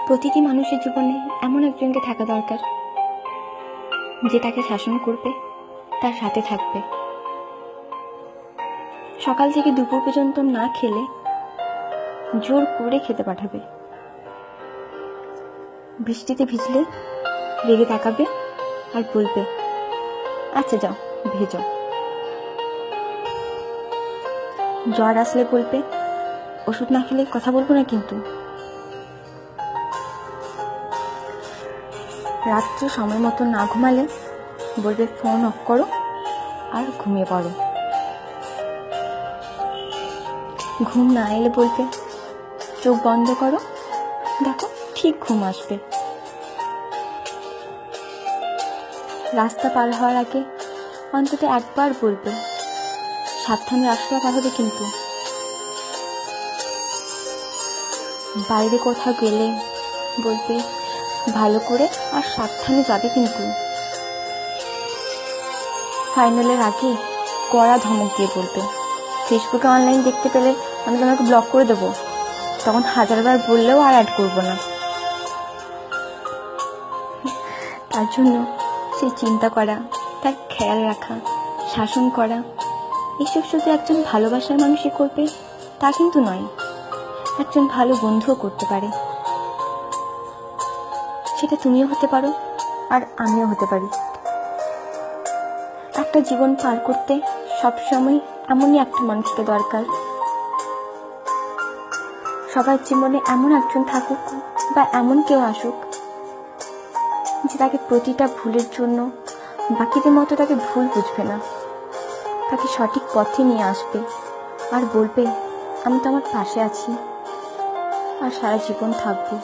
প্রতিটি মানুষের জীবনে এমন একজনকে থাকা দরকার যে তাকে শাসন করবে, তার সাথে থাকবে। সকাল থেকে দুপুর পর্যন্ত না খেলে জোর করে খেতে পাঠাবে। বৃষ্টিতে ভিজলে রেগে তাকাবে আর বলবে, আচ্ছা যাও ভেজো। জ্বর আসলে বলবে, ওষুধ না খেলে কথা বলবো না কিন্তু। রাত্রে সময় মতো না ঘুমালে বলবে, ফোন অফ করো আর ঘুমিয়ে পড়ো। ঘুম না এলে বলবে, চোখ বন্ধ করো, দেখো ঠিক ঘুম আসবে। রাস্তা পার হওয়ার আগে অন্তত একবার বলবে, সাবধানে রাস্তা পার হবে কিন্তু। বাইরে কোথাও গেলে বলবে, ভালো করে আর সাবধানে যাবে কিন্তু। ফাইনালের আগে কড়া ধমক দিয়ে বলবে, ফেসবুকে অনলাইন দেখতে পেলে আমি তোমাকে ব্লক করে দেবো, তখন 1000 বার বললেও আর অ্যাড করবো না। তার জন্য সে চিন্তা করা, তার খেয়াল রাখা, শাসন করা, এসব শুধু একজন ভালোবাসার মানুষই করবে তা কিন্তু নয়, একজন ভালো বন্ধুও করতে পারে। সেটা তুমিও হতে পারো আর আমিও হতে পারি। একটা জীবন পার করতে সবসময় এমনই একটা মানুষকে দরকার। সবার জীবনে এমন একজন থাকুক বা এমন কেউ আসুক যে তাকে প্রতিটা ভুলের জন্য বাকিদের মতো তাকে ভুল বুঝবে না, তাকে সঠিক পথে নিয়ে আসবে আর বলবে, আমি তো আমার পাশে আছি আর সারা জীবন থাকবো।